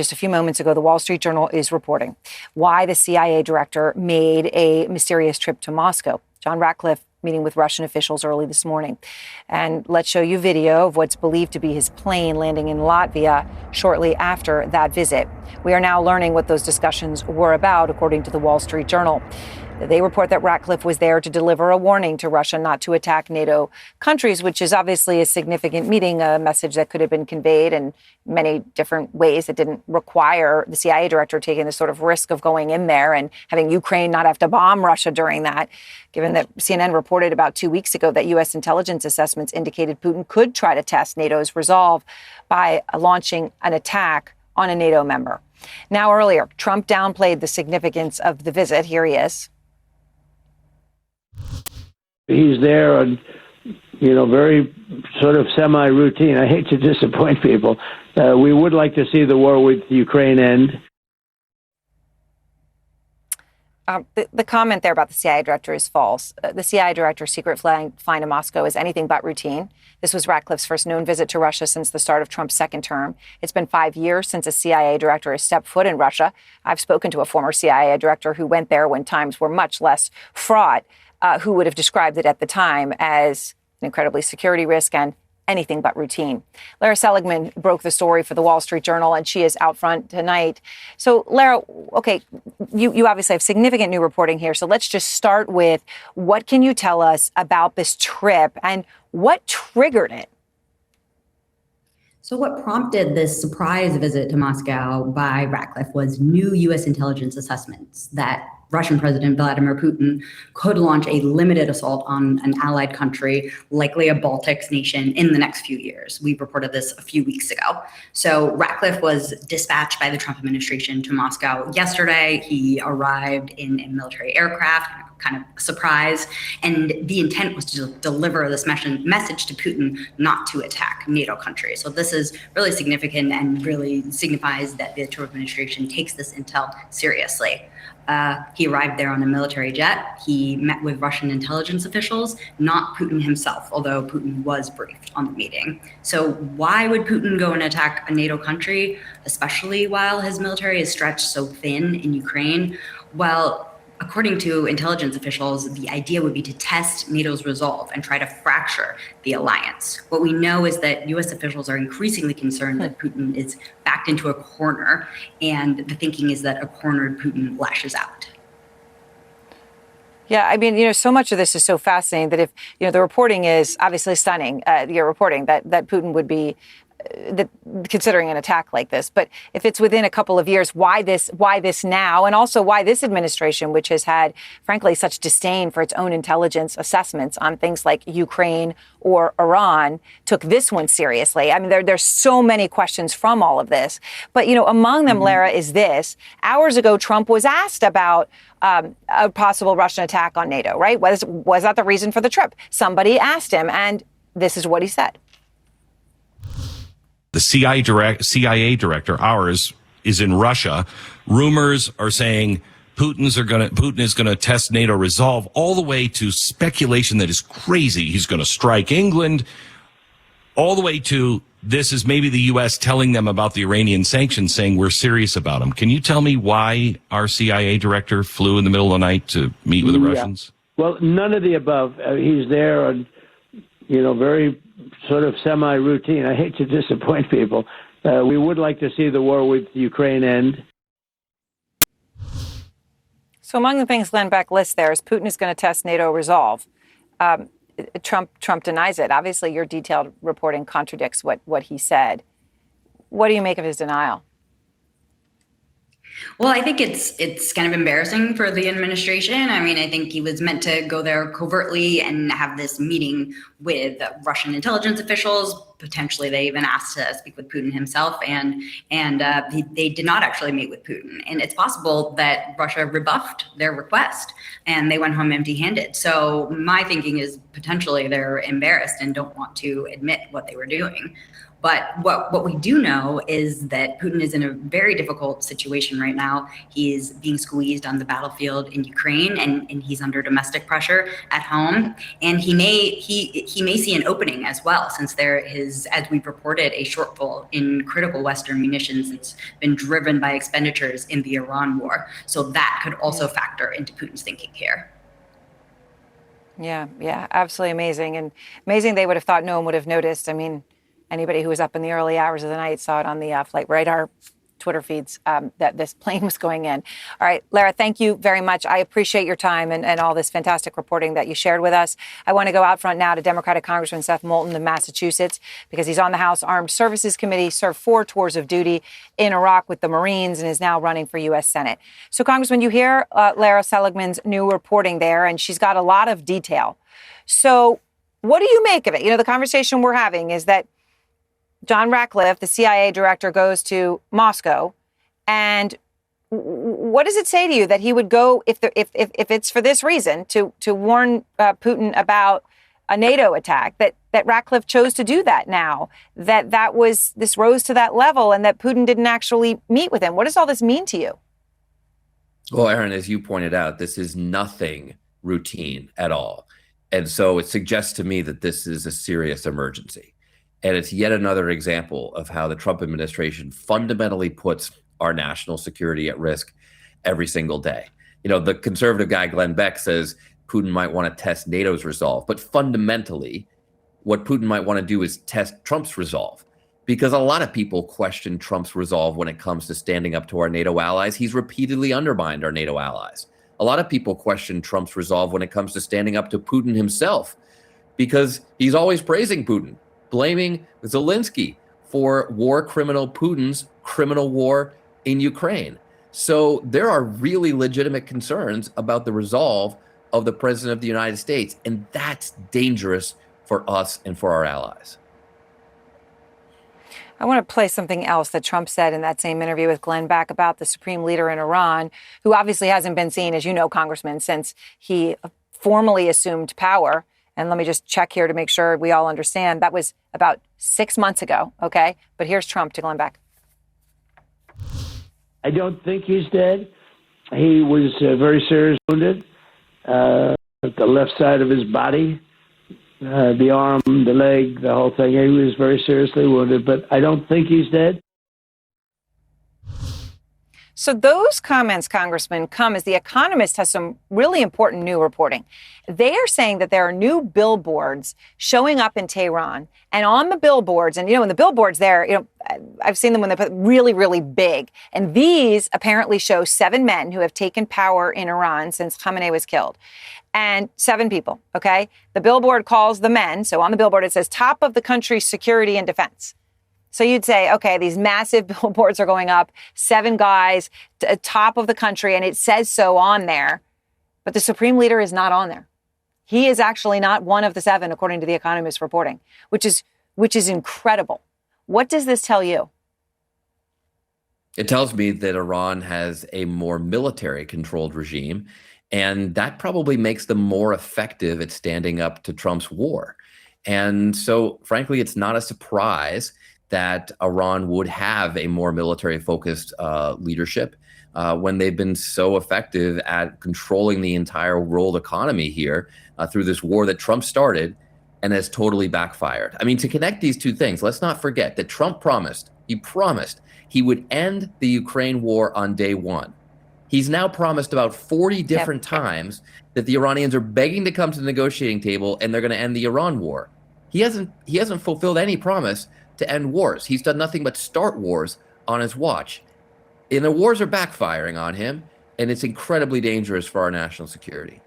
Just a few moments ago, the Wall Street Journal is reporting why the CIA director made a mysterious trip to Moscow. John Ratcliffe meeting with Russian officials early this morning. And let's show you video of what's believed to be his plane landing in Latvia shortly after that visit. We are now learning what those discussions were about, according to the Wall Street Journal. They report that Ratcliffe was there to deliver a warning to Russia not to attack NATO countries, which is obviously a significant meeting, a message that could have been conveyed in many different ways. It didn't require the CIA director taking the sort of risk of going in there and having Ukraine not have to bomb Russia during that, given that CNN reported about 2 weeks ago that U.S. intelligence assessments indicated Putin could try to test NATO's resolve by launching an attack on a NATO member. Now, earlier, Trump downplayed the significance of the visit. Here he is. He's there on, very sort of semi-routine. I hate to disappoint people. We would like to see the war with Ukraine end. The comment there about the CIA director is false. The CIA director's secret flying to Moscow is anything but routine. This was Ratcliffe's first known visit to Russia since the start of Trump's second term. It's been 5 years since a CIA director has stepped foot in Russia. I've spoken to a former CIA director who went there when times were much less fraught, who would have described it at the time as an incredibly security risk and anything but routine. Lara Seligman broke the story for the Wall Street Journal, and she is out front tonight. So, Lara, okay, you obviously have significant new reporting here. So let's just start with, what can you tell us about this trip and what triggered it? So what prompted this surprise visit to Moscow by Ratcliffe was new U.S. intelligence assessments that Russian President Vladimir Putin could launch a limited assault on an allied country, likely a Baltics nation, in the next few years. We reported this a few weeks ago. So Ratcliffe was dispatched by the Trump administration to Moscow yesterday. He arrived in a military aircraft, kind of a surprise. And the intent was to deliver this message to Putin not to attack NATO countries. So this is really significant and really signifies that the Trump administration takes this intel seriously. He arrived there on a military jet. He met with Russian intelligence officials, not Putin himself, although Putin was briefed on the meeting. So why would Putin go and attack a NATO country, especially while his military is stretched so thin in Ukraine? Well, according to intelligence officials, the idea would be to test NATO's resolve and try to fracture the alliance. What we know is that U.S. officials are increasingly concerned that Putin is backed into a corner, and the thinking is that a cornered Putin lashes out. Yeah, I mean, so much of this is so fascinating that if, the reporting is obviously stunning, you're reporting that Putin would be considering an attack like this. But if it's within a couple of years, why this now? And also why this administration, which has had, frankly, such disdain for its own intelligence assessments on things like Ukraine or Iran, took this one seriously. I mean, there's so many questions from all of this. But, among them, Lara, is this. Hours ago, Trump was asked about a possible Russian attack on NATO, right? Was that the reason for the trip? Somebody asked him, and this is what he said. The CIA director, ours, is in Russia. Rumors are saying Putin is going to test NATO resolve, all the way to speculation that is crazy. He's going to strike England, all the way to this is maybe the U.S. telling them about the Iranian sanctions, saying we're serious about them. Can you tell me why our CIA director flew in the middle of the night to meet with the Russians? Well, none of the above. He's there on, very sort of semi-routine. I hate to disappoint people. We would like to see the war with Ukraine end. So among the things Glenn Beck lists there is Putin is going to test NATO resolve. Trump denies it. Obviously, your detailed reporting contradicts what he said. What do you make of his denial? Well, I think it's kind of embarrassing for the administration. I mean, I think he was meant to go there covertly and have this meeting with Russian intelligence officials. Potentially, they even asked to speak with Putin himself, and they did not actually meet with Putin. And it's possible that Russia rebuffed their request and they went home empty-handed. So my thinking is potentially they're embarrassed and don't want to admit what they were doing. But what we do know is that Putin is in a very difficult situation right now. He's being squeezed on the battlefield in Ukraine, and he's under domestic pressure at home. And he may see an opening as well, since there is, as we've reported, a shortfall in critical Western munitions that's been driven by expenditures in the Iran war. So that could also factor into Putin's thinking here. Yeah, absolutely amazing. And amazing they would have thought no one would have noticed. I mean, anybody who was up in the early hours of the night saw it on the Flight Radar Twitter feeds that this plane was going in. All right, Lara, thank you very much. I appreciate your time and all this fantastic reporting that you shared with us. I want to go out front now to Democratic Congressman Seth Moulton of Massachusetts, because he's on the House Armed Services Committee, served 4 tours of duty in Iraq with the Marines, and is now running for U.S. Senate. So, Congressman, you hear Lara Seligman's new reporting there, and she's got a lot of detail. So what do you make of it? You know, the conversation we're having is that John Ratcliffe, the CIA director, goes to Moscow. And what does it say to you that he would go, if it's for this reason, to warn Putin about a NATO attack, that Ratcliffe chose to do that now, this rose to that level, and that Putin didn't actually meet with him? What does all this mean to you? Well, Aaron, as you pointed out, this is nothing routine at all. And so it suggests to me that this is a serious emergency. And it's yet another example of how the Trump administration fundamentally puts our national security at risk every single day. You know, the conservative guy, Glenn Beck, says Putin might want to test NATO's resolve. But fundamentally, what Putin might want to do is test Trump's resolve, because a lot of people question Trump's resolve when it comes to standing up to our NATO allies. He's repeatedly undermined our NATO allies. A lot of people question Trump's resolve when it comes to standing up to Putin himself, because he's always praising Putin, blaming Zelensky for war criminal Putin's criminal war in Ukraine. So there are really legitimate concerns about the resolve of the President of the United States, and that's dangerous for us and for our allies. I want to play something else that Trump said in that same interview with Glenn Beck about the supreme leader in Iran, who obviously hasn't been seen, as you know, Congressman, since he formally assumed power. And let me just check here to make sure we all understand. That was about 6 months ago, okay? But here's Trump to Glenn Beck. I don't think he's dead. He was very seriously wounded at the left side of his body. The arm, the leg, the whole thing. He was very seriously wounded, but I don't think he's dead. So those comments, Congressman, come as The Economist has some really important new reporting. They are saying that there are new billboards showing up in Tehran, and on the billboards, and in the billboards there, I've seen them when they put really, really big. And these apparently show 7 men who have taken power in Iran since Khamenei was killed. And 7 people, okay? The billboard calls the men. So on the billboard, it says top of the country's security and defense. So you'd say, okay, these massive billboards are going up, 7 guys, top of the country, and it says so on there. But the supreme leader is not on there. He is actually not one of the 7, according to The Economist reporting, which is incredible. What does this tell you? It tells me that Iran has a more military-controlled regime, and that probably makes them more effective at standing up to Trump's war. And so, frankly, it's not a surprise that Iran would have a more military-focused leadership when they've been so effective at controlling the entire world economy here through this war that Trump started and has totally backfired. I mean, to connect these two things, let's not forget that Trump promised he would end the Ukraine war on day 1. He's now promised about 40 different times that the Iranians are begging to come to the negotiating table and they're going to end the Iran war. He hasn't fulfilled any promise to end wars. He's done nothing but start wars on his watch. And the wars are backfiring on him, and it's incredibly dangerous for our national security.